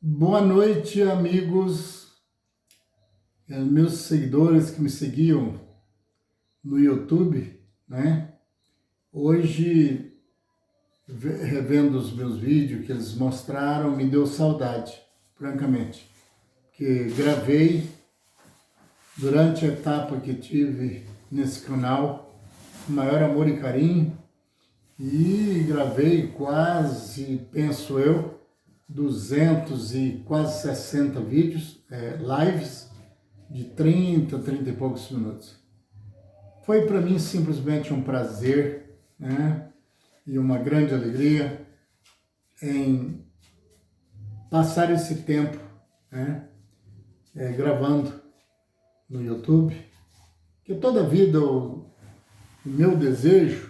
Boa noite, amigos, meus seguidores que me seguiam no YouTube, né? Hoje, revendo os meus vídeos que eles mostraram, me deu saudade, francamente, porque gravei durante a etapa que tive nesse canal, com maior amor e carinho, e gravei quase, penso eu, 200 e quase 60 vídeos, lives, de 30 e poucos minutos. Foi para mim simplesmente um prazer, né, e uma grande alegria em passar esse tempo, né, gravando no YouTube, que toda a vida o meu desejo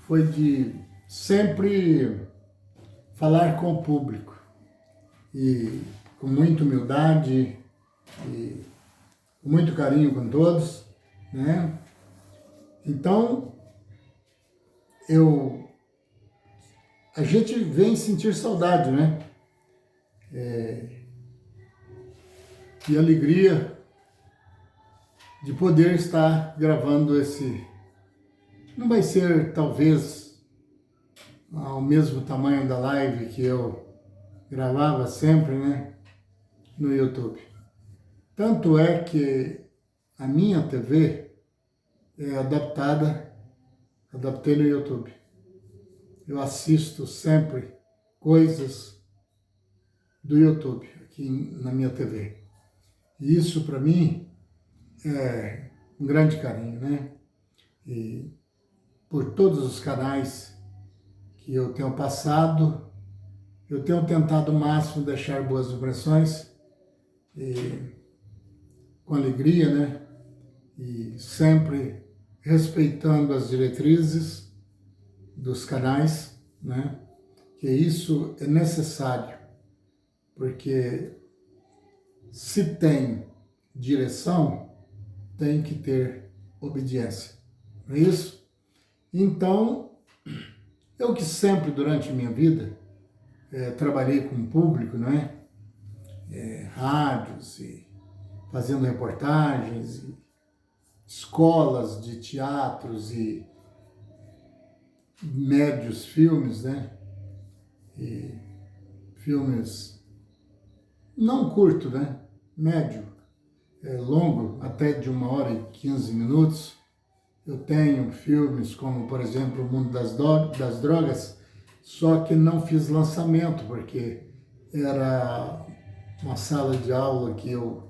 foi de sempre falar com o público, e com muita humildade e com muito carinho com todos, né? Então, a gente vem sentir saudade, né? E alegria de poder estar gravando esse... Não vai ser, talvez, ao mesmo tamanho da live que eu gravava sempre, né, no YouTube. Tanto é que a minha TV é adaptei no YouTube. Eu assisto sempre coisas do YouTube aqui na minha TV. E isso para mim é um grande carinho, né? E por todos os canais que eu tenho passado, eu tenho tentado o máximo deixar boas impressões, e com alegria, né? E sempre respeitando as diretrizes dos canais, né? Que isso é necessário, porque se tem direção, tem que ter obediência, não é isso? Então, eu que sempre durante a minha vida trabalhei com o público, não é? Rádios e fazendo reportagens, e escolas de teatros e médios filmes, né? E filmes não curto, né? Médio, longo, até de 1h15. Eu tenho filmes como, por exemplo, O Mundo das Drogas, só que não fiz lançamento, porque era uma sala de aula que eu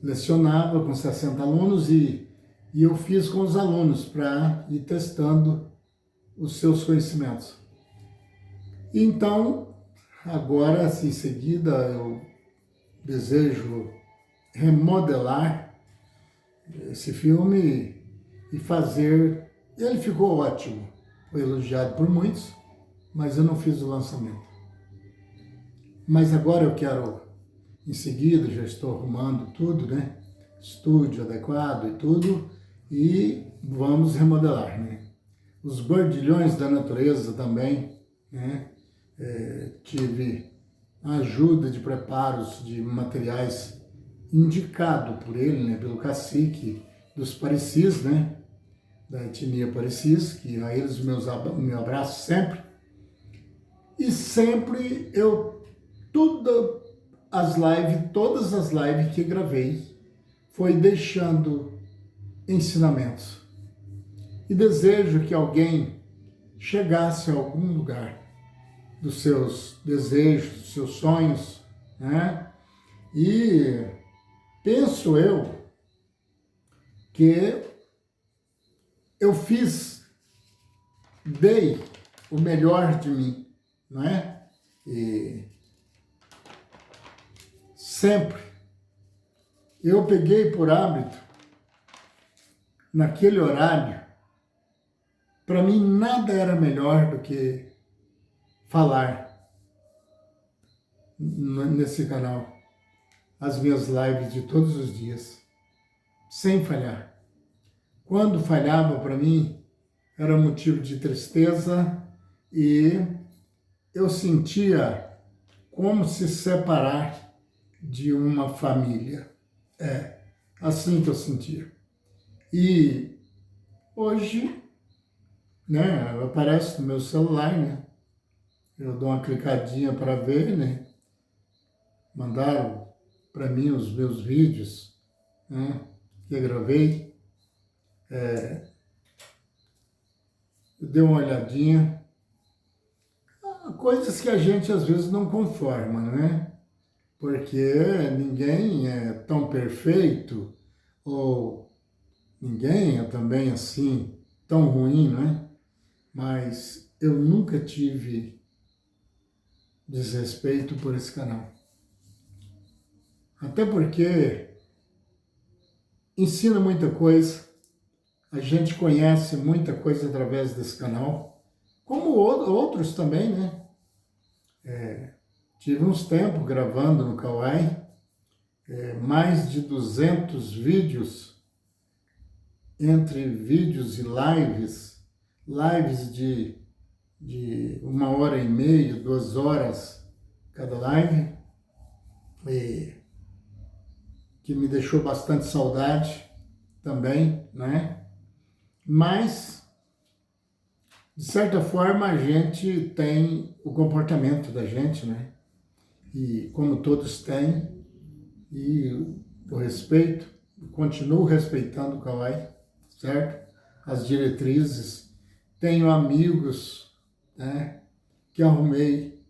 lecionava com 60 alunos e eu fiz com os alunos para ir testando os seus conhecimentos. Então, agora, em seguida, eu desejo remodelar esse filme e fazer... Ele ficou ótimo, foi elogiado por muitos, mas eu não fiz o lançamento. Mas agora eu quero, em seguida, já estou arrumando tudo, né? Estúdio adequado e tudo, e vamos remodelar, né? Os Bordilhões da Natureza também, né? Tive a ajuda de preparos de materiais indicado por ele, né? Pelo cacique dos Parecis, né? Da etnia Parecis, que a eles meu abraço sempre. E sempre todas as lives que gravei, foi deixando ensinamentos. E desejo que alguém chegasse a algum lugar dos seus desejos, dos seus sonhos, né? E penso eu que eu dei o melhor de mim, não é? E sempre eu peguei por hábito, naquele horário, para mim nada era melhor do que falar nesse canal, as minhas lives de todos os dias, sem falhar. Quando falhava, para mim, era motivo de tristeza, e eu sentia como se separar de uma família. É assim que eu sentia. E hoje, né, aparece no meu celular, né? Eu dou uma clicadinha para ver, né? Mandaram para mim os meus vídeos, né, que eu gravei. Eu dei uma olhadinha. Coisas que a gente às vezes não conforma, né? Porque ninguém é tão perfeito, ou ninguém é também assim tão ruim, né? Mas eu nunca tive desrespeito por esse canal. Até porque ensina muita coisa, a gente conhece muita coisa através desse canal, como outros também, né? Tive uns tempos gravando no Kawai, mais de 200 vídeos, entre vídeos e lives de 1h30, 2 horas cada live, que me deixou bastante saudade também, né? Mas, de certa forma, a gente tem o comportamento da gente, né? E como todos têm, e eu respeito, continuo respeitando o Kawai, certo? As diretrizes. Tenho amigos, né, que arrumei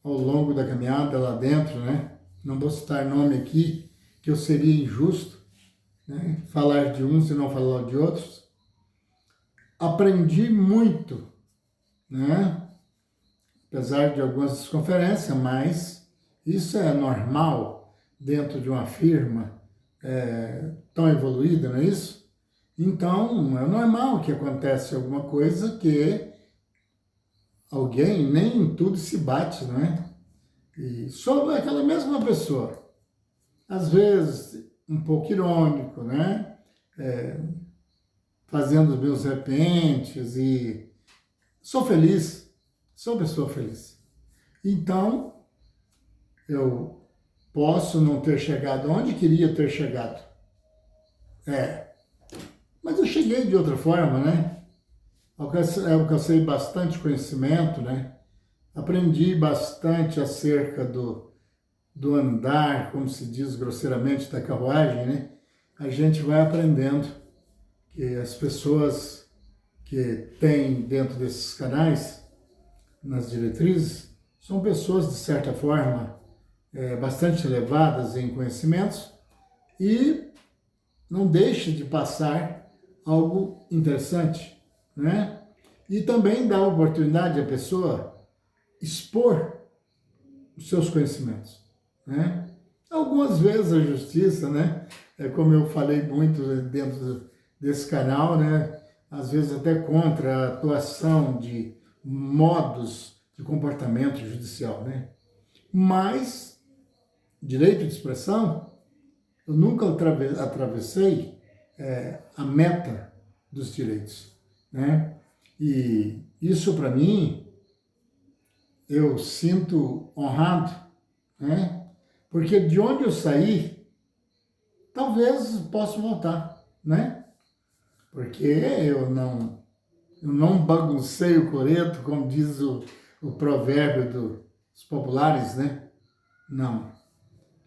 ao longo da caminhada lá dentro, né? Não vou citar nome aqui, que eu seria injusto, né, falar de uns e não falar de outros. Aprendi muito, né? Apesar de algumas desconferências, mas isso é normal dentro de uma firma tão evoluída, não é isso? Então, é normal que acontece alguma coisa que alguém nem em tudo se bate, não é? E sou aquela mesma pessoa, às vezes um pouco irônico, né? Fazendo os meus repentes e sou feliz, sou uma pessoa feliz. Então, eu posso não ter chegado onde queria ter chegado. Mas eu cheguei de outra forma, né? Alcancei bastante conhecimento, né? Aprendi bastante acerca do andar, como se diz grosseiramente, da carruagem, né? A gente vai aprendendo que as pessoas que têm dentro desses canais, nas diretrizes, são pessoas, de certa forma, bastante elevadas em conhecimentos e não deixa de passar algo interessante, né? E também dá oportunidade à pessoa expor os seus conhecimentos, né? Algumas vezes a justiça, né? Como eu falei muito dentro desse canal, né? Às vezes até contra a atuação de modos de comportamento judicial, né? Mas direito de expressão, eu nunca atravessei a meta dos direitos, né? E isso para mim eu sinto honrado, né? Porque de onde eu saí, talvez possa voltar, né? Porque eu não baguncei o coreto, como diz o provérbio dos populares, né? Não.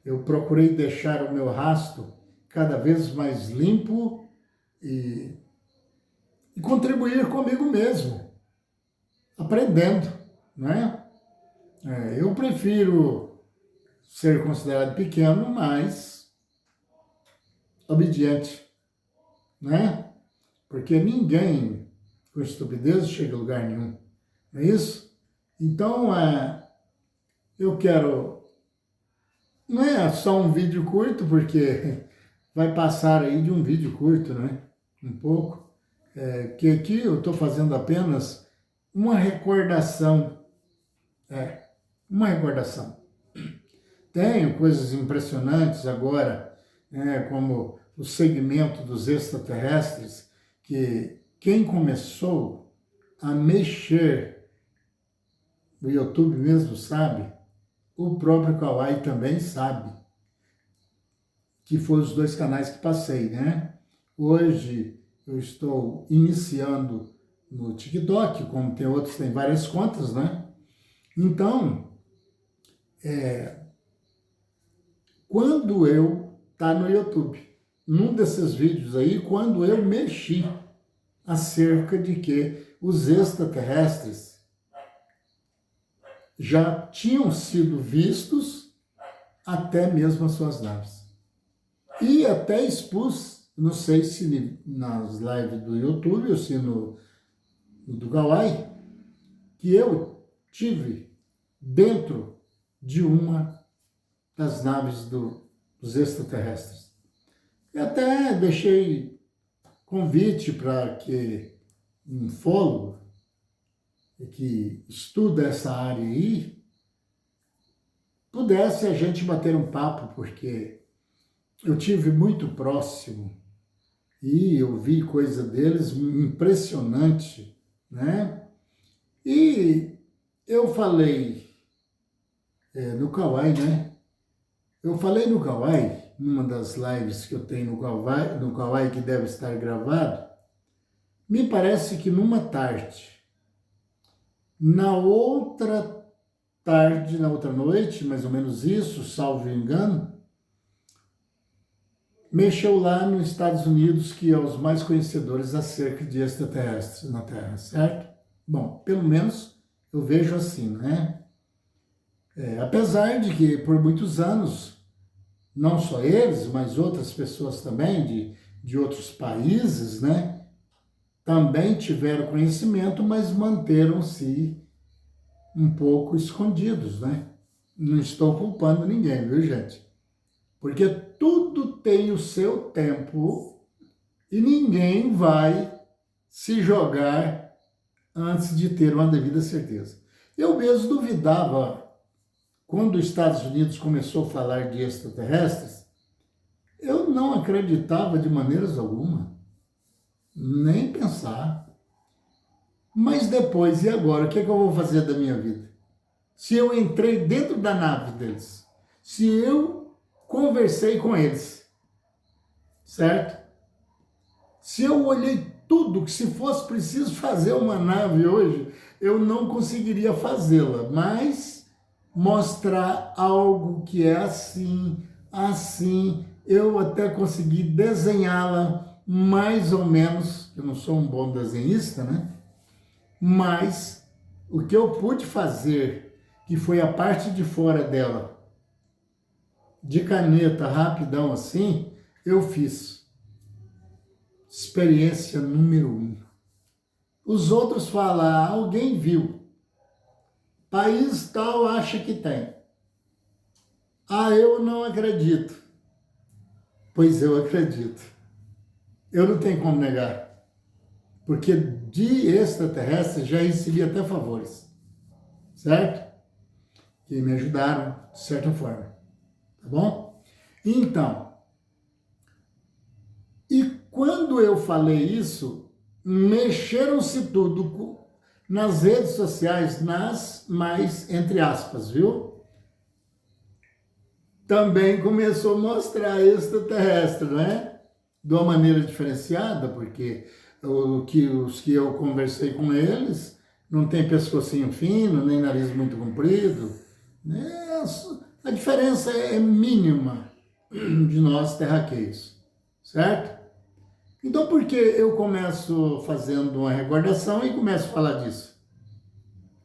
Eu procurei deixar o meu rastro cada vez mais limpo e contribuir comigo mesmo, aprendendo, né? Eu prefiro ser considerado pequeno, mas obediente, né? Porque ninguém com estupidez chega a lugar nenhum, não é isso? Então, eu quero, não é só um vídeo curto, porque vai passar aí de um vídeo curto, né? Um pouco, que aqui eu estou fazendo apenas uma recordação, uma recordação. Tenho coisas impressionantes agora, né, como o segmento dos extraterrestres, que quem começou a mexer, o YouTube mesmo sabe, o próprio Kawai também sabe que foram os 2 canais que passei, né? Hoje eu estou iniciando no TikTok, como tem outros, tem várias contas, né? Então, quando eu tá no YouTube, num desses vídeos aí, quando eu mexi acerca de que os extraterrestres já tinham sido vistos até mesmo as suas naves. E até expus, não sei se nas lives do YouTube ou se no do Kawai, que eu tive dentro de uma das naves dos extraterrestres. E até deixei convite para que um ufólogo que estuda essa área aí pudesse a gente bater um papo, porque eu tive muito próximo e eu vi coisa deles impressionante, né? E eu falei no Kawai, né? Eu falei no Kawai, numa das lives que eu tenho no Kawai que deve estar gravado, me parece que numa tarde, na outra tarde, na outra noite, mais ou menos isso, salvo engano, mexeu lá nos Estados Unidos, que é os mais conhecedores acerca de extraterrestres na Terra, certo? Bom, pelo menos eu vejo assim, né? Apesar de que por muitos anos, não só eles, mas outras pessoas também de outros países, né? Também tiveram conhecimento, mas manteram-se um pouco escondidos, né? Não estou culpando ninguém, viu, gente? Porque tudo tem o seu tempo e ninguém vai se jogar antes de ter uma devida certeza. Eu mesmo duvidava, quando os Estados Unidos começou a falar de extraterrestres, eu não acreditava de maneiras alguma, nem pensar. Mas depois, e agora? O que é que eu vou fazer da minha vida? Se eu entrei dentro da nave deles, se eu conversei com eles, certo? Se eu olhei tudo, que se fosse preciso fazer uma nave hoje, eu não conseguiria fazê-la, mas mostrar algo que é assim, assim, eu até consegui desenhá-la mais ou menos, eu não sou um bom desenhista, né? Mas o que eu pude fazer, que foi a parte de fora dela, de caneta, rapidão assim, eu fiz. Experiência número 1. Os outros falam, alguém viu. País tal acha que tem. Eu não acredito. Pois eu acredito. Eu não tenho como negar. Porque de extraterrestres já recebi até favores. Certo? Que me ajudaram de certa forma. Tá bom? Então, e quando eu falei isso, mexeram-se tudo nas redes sociais, mas entre aspas, viu? Também começou a mostrar extraterrestre, né? De uma maneira diferenciada, porque os que eu conversei com eles não tem pescocinho fino, nem nariz muito comprido, né? A diferença é mínima de nós terraqueiros, certo? Então, por que eu começo fazendo uma recordação e começo a falar disso?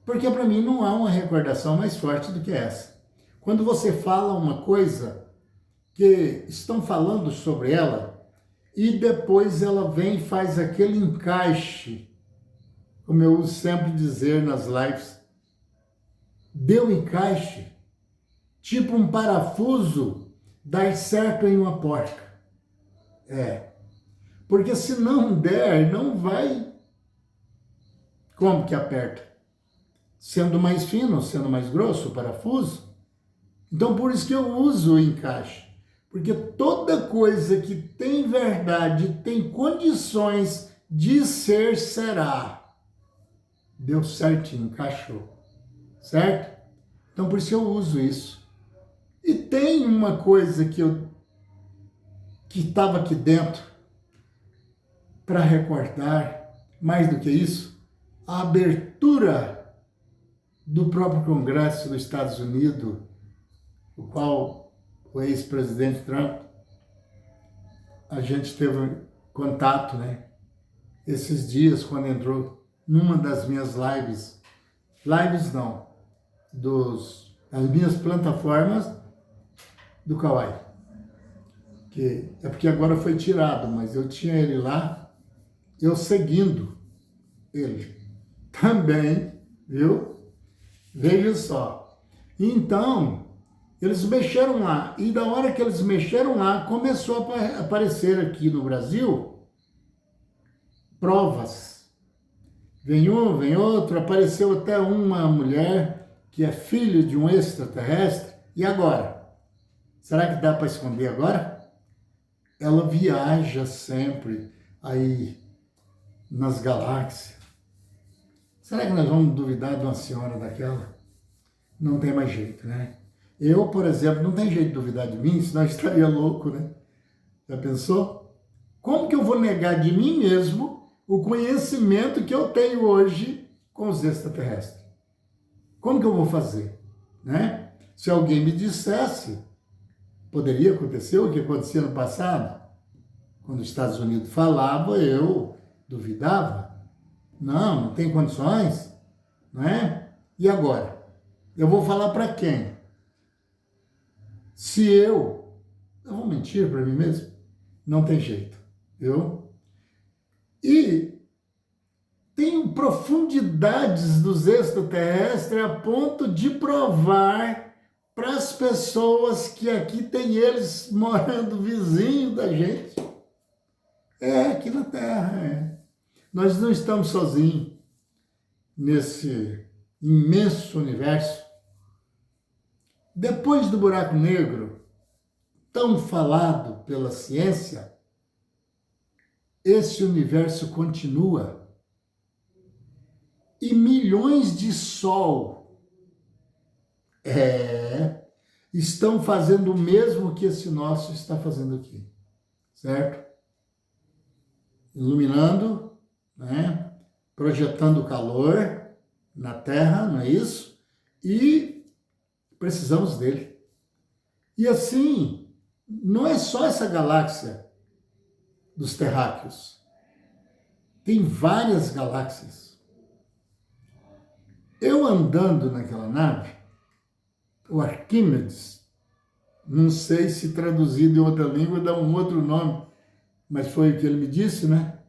Porque para mim não há uma recordação mais forte do que essa. Quando você fala uma coisa que estão falando sobre ela e depois ela vem e faz aquele encaixe, como eu uso sempre dizer nas lives, deu encaixe, tipo um parafuso dar certo em uma porca. Porque se não der, não vai. Como que aperta? Sendo mais fino, sendo mais grosso o parafuso. Então, por isso que eu uso o encaixe. Porque toda coisa que tem verdade, tem condições de ser, será. Deu certinho, encaixou. Certo? Então, por isso eu uso isso. E tem uma coisa que estava aqui dentro para recordar, mais do que isso, a abertura do próprio Congresso dos Estados Unidos, o qual o ex-presidente Trump, a gente teve contato, né? Esses dias, quando entrou numa das minhas lives não, das minhas plataformas do Kawaii. Que é porque agora foi tirado, mas eu tinha ele lá, eu seguindo ele também, viu? Veja só. Então, eles mexeram lá, e da hora que eles mexeram lá, começou a aparecer aqui no Brasil provas. Vem um, vem outro, apareceu até uma mulher que é filho de um extraterrestre. E agora? Será que dá para esconder agora? Ela viaja sempre aí nas galáxias. Será que nós vamos duvidar de uma senhora daquela? Não tem mais jeito, né? Eu, por exemplo, não tem jeito de duvidar de mim, senão eu estaria louco, né? Já pensou? Como que eu vou negar de mim mesmo o conhecimento que eu tenho hoje com os extraterrestres? Como que eu vou fazer, né? Se alguém me dissesse, poderia acontecer o que acontecia no passado? Quando os Estados Unidos falavam, eu duvidava. Não tem condições, não é? E agora? Eu vou falar para quem? Se eu vou mentir para mim mesmo? Não tem jeito, viu? E tem profundidades dos extraterrestres a ponto de provar para as pessoas que aqui tem eles morando vizinho da gente. Aqui na Terra, Nós não estamos sozinhos nesse imenso universo. Depois do buraco negro, tão falado pela ciência, esse universo continua. E milhões de sol estão fazendo o mesmo que esse nosso está fazendo aqui, certo? Iluminando, né? Projetando calor na Terra, não é isso? E precisamos dele. E assim, não é só essa galáxia dos terráqueos. Tem várias galáxias. Eu andando naquela nave, o Arquímedes, não sei se traduzido em outra língua dá um outro nome, mas foi o que ele me disse, né?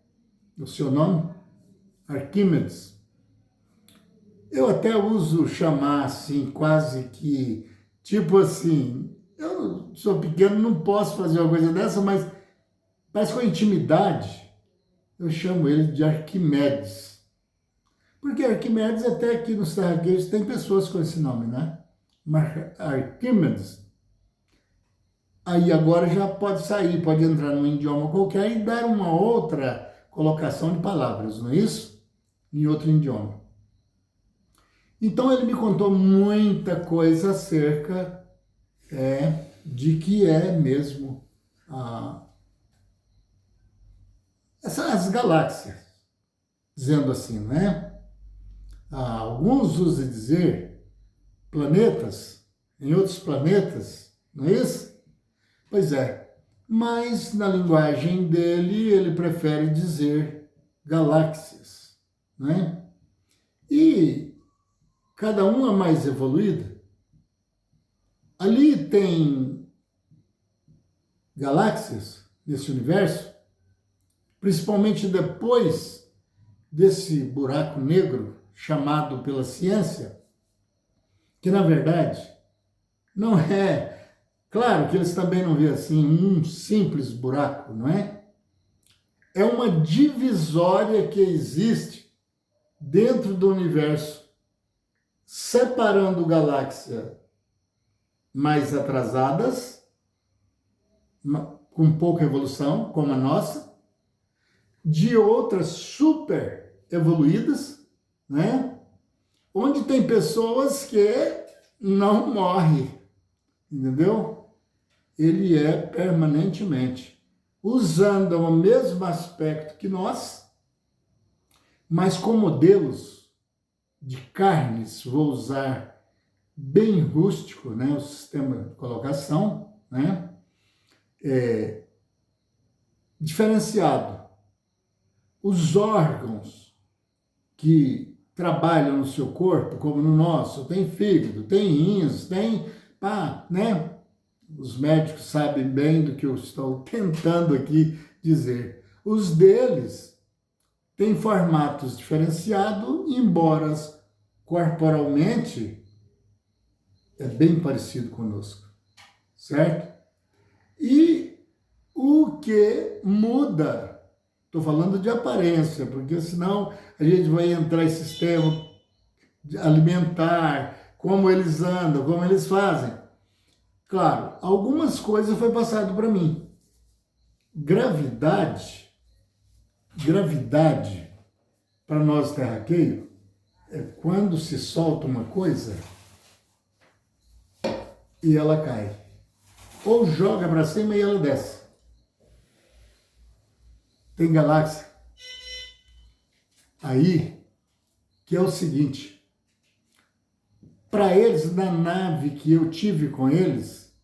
O seu nome, Arquímedes. Eu até uso chamar assim, quase que, tipo assim, eu sou pequeno, não posso fazer uma coisa dessa, mas parece com intimidade, eu chamo ele de Arquimedes. Porque Arquimedes, até aqui nos terraqueiros, tem pessoas com esse nome, né? Mas Arquímedes. Aí agora já pode sair, pode entrar num idioma qualquer e dar uma outra colocação de palavras, não é isso? Em outro idioma. Então ele me contou muita coisa acerca de que é mesmo as galáxias, dizendo assim, né? Alguns usam dizer planetas, em outros planetas, não é isso? Pois é, mas na linguagem dele ele prefere dizer galáxias, né? E cada uma mais evoluída. Ali tem galáxias nesse universo, principalmente depois desse buraco negro chamado pela ciência, que na verdade não é, claro que eles também não vêem assim um simples buraco, não é? É uma divisória que existe dentro do universo, separando galáxias mais atrasadas, com pouca evolução, como a nossa, de outras super evoluídas, né? Onde tem pessoas que não morre, entendeu? Ele é permanentemente, usando o mesmo aspecto que nós, mas com modelos de carnes, vou usar bem rústico, né, o sistema de colocação, né, diferenciado. Os órgãos que trabalham no seu corpo, como no nosso, tem fígado, tem rins, tem, né, os médicos sabem bem do que eu estou tentando aqui dizer. Os deles têm formatos diferenciados, embora corporalmente é bem parecido conosco, certo? E o que muda, estou falando de aparência, porque senão a gente vai entrar em sistema alimentar, como eles andam, como eles fazem. Claro, algumas coisas foi passado para mim. Gravidade, para nós terraqueiros, é quando se solta uma coisa e ela cai. Ou joga para cima e ela desce. Tem galáxia aí que é o seguinte: para eles, na nave que eu tive com eles,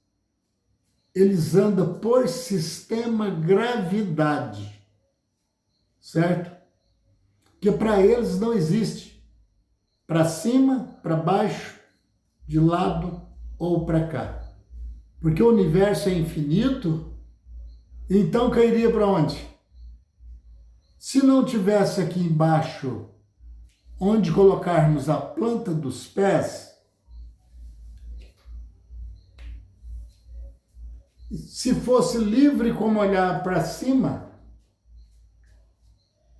eles andam por sistema gravidade, certo? Que para eles não existe para cima, para baixo, de lado ou para cá. Porque o universo é infinito, então cairia para onde? Se não tivesse aqui embaixo onde colocarmos a planta dos pés, se fosse livre como olhar para cima,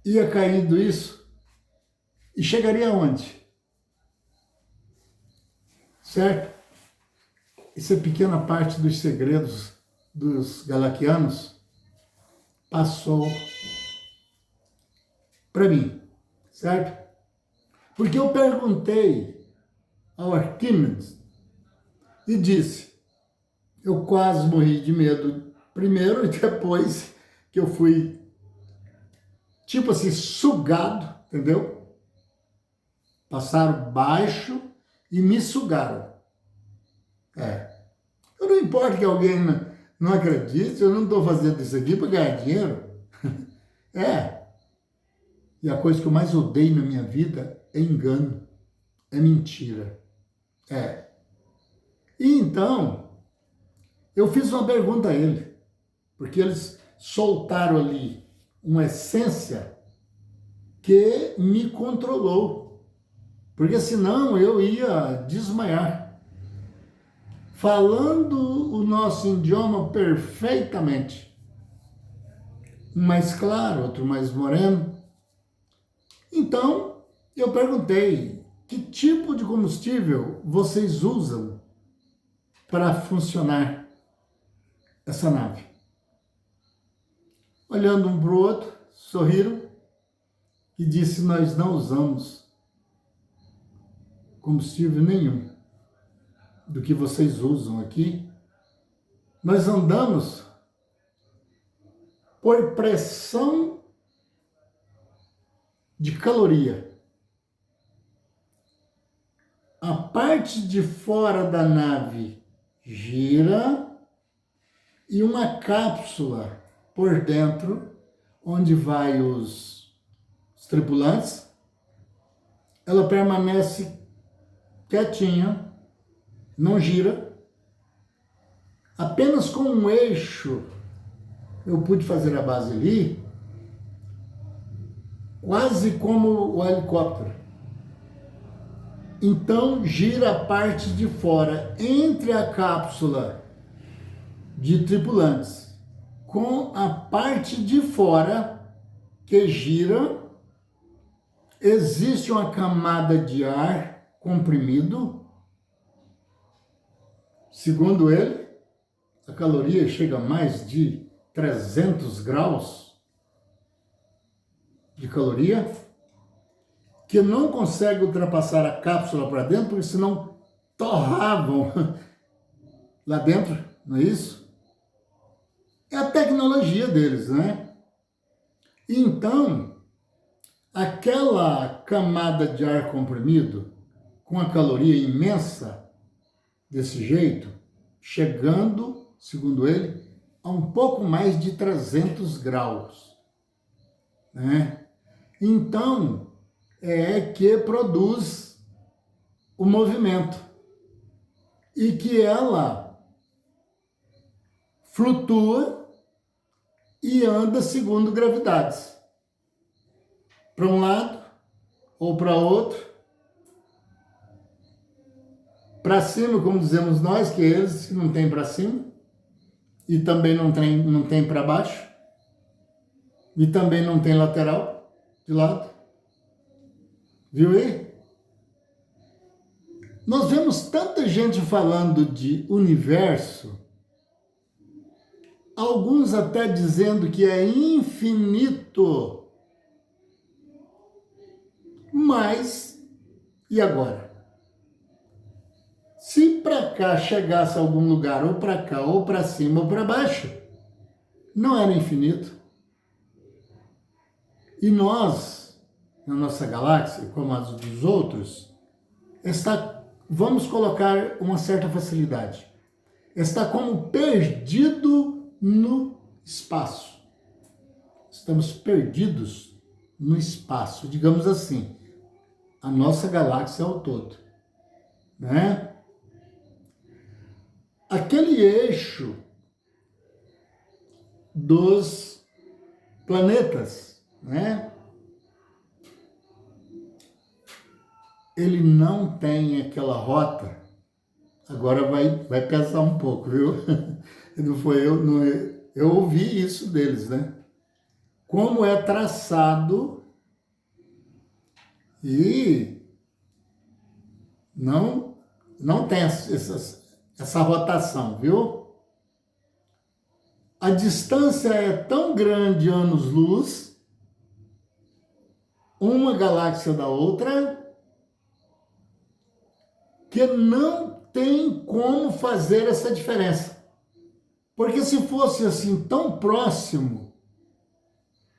ia caindo isso e chegaria aonde? Certo? Essa pequena parte dos segredos dos galaquianos passou para mim, certo? Porque eu perguntei ao Arquímedes e disse, eu quase morri de medo primeiro e depois que eu fui, tipo assim, sugado, entendeu? Passaram baixo e me sugaram. Eu não importa que alguém não acredite, eu não estou fazendo isso aqui para ganhar dinheiro. E a coisa que eu mais odeio na minha vida é engano, é mentira. E então, eu fiz uma pergunta a ele, porque eles soltaram ali uma essência que me controlou, porque senão eu ia desmaiar. Falando o nosso idioma perfeitamente. Um mais claro, outro mais moreno. Então, eu perguntei, que tipo de combustível vocês usam para funcionar essa nave? Olhando um para o outro, sorriram e disse, nós não usamos combustível nenhum do que vocês usam aqui. Nós andamos por pressão de caloria. A parte de fora da nave gira e uma cápsula por dentro, onde vai os tripulantes, ela permanece quietinha, não gira, apenas com um eixo eu pude fazer a base ali, quase como o helicóptero. Então gira a parte de fora, entre a cápsula de tripulantes com a parte de fora que gira, existe uma camada de ar comprimido. Segundo ele, a caloria chega a mais de 300 graus de caloria, que não consegue ultrapassar a cápsula para dentro, porque senão torravam lá dentro, não é isso? É a tecnologia deles, né? Então, aquela camada de ar comprimido, com a caloria imensa, desse jeito, chegando, segundo ele, a um pouco mais de 300 graus, né? Então, é que produz o movimento e que ela flutua e anda segundo gravidades, para um lado ou para outro, para cima, como dizemos nós, que eles não tem para cima, e também não tem para baixo, e também não tem lateral de lado. Viu aí? Nós vemos tanta gente falando de universo, alguns até dizendo que é infinito. Mas, e agora? Se para cá chegasse a algum lugar, ou para cá, ou para cima, ou para baixo, não era infinito. E nós, na nossa galáxia, como as dos outros, vamos colocar uma certa facilidade, está como perdido no espaço. Estamos perdidos no espaço, digamos assim, a nossa galáxia ao todo, né? Aquele eixo dos planetas, né? Ele não tem aquela rota. Agora vai pesar um pouco, viu? Não foi eu, não, eu ouvi isso deles, né? Como é traçado e não tem essa rotação, viu? A distância é tão grande, anos-luz, uma galáxia da outra, que não tem como fazer essa diferença. Porque se fosse assim tão próximo,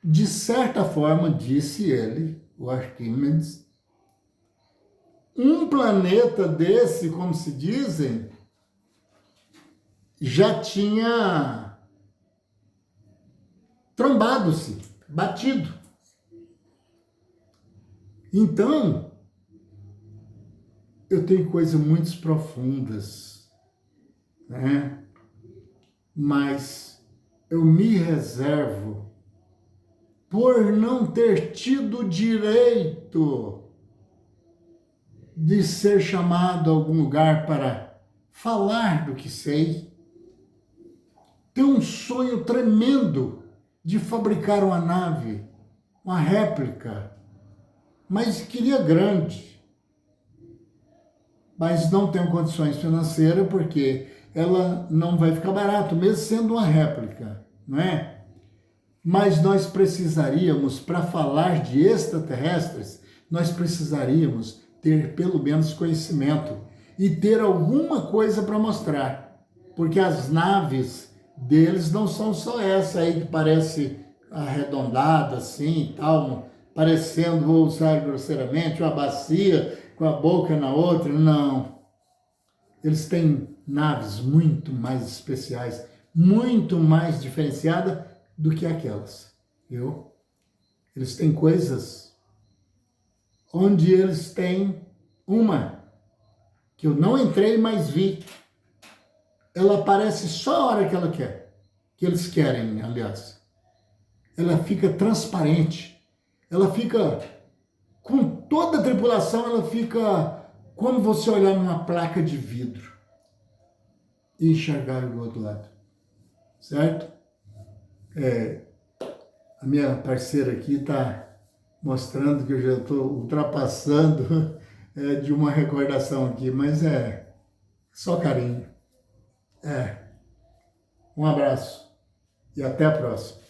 de certa forma, disse ele, o Arquimedes, um planeta desse, como se dizem, já tinha trombado-se, batido. Então, eu tenho coisas muito profundas, né? Mas eu me reservo por não ter tido direito de ser chamado a algum lugar para falar do que sei. Tenho um sonho tremendo de fabricar uma nave, uma réplica, mas queria grande. Mas não tenho condições financeiras porque ela não vai ficar barato, mesmo sendo uma réplica, não é? Mas nós precisaríamos, para falar de extraterrestres, nós precisaríamos ter pelo menos conhecimento e ter alguma coisa para mostrar. Porque as naves deles não são só essa aí que parece arredondada assim e tal, parecendo, vou usar grosseiramente, uma bacia com a boca na outra. Não. Eles têm naves muito mais especiais, muito mais diferenciadas do que aquelas, viu? Eles têm coisas onde eles têm uma que eu não entrei, mas vi. Ela aparece só a hora que ela quer, que eles querem, aliás. Ela fica transparente, ela fica, com toda a tripulação, ela fica como você olhar numa placa de vidro e enxergar do outro lado, certo? A minha parceira aqui está mostrando que eu já estou ultrapassando de uma recordação aqui, mas é só carinho. Um abraço e até a próxima.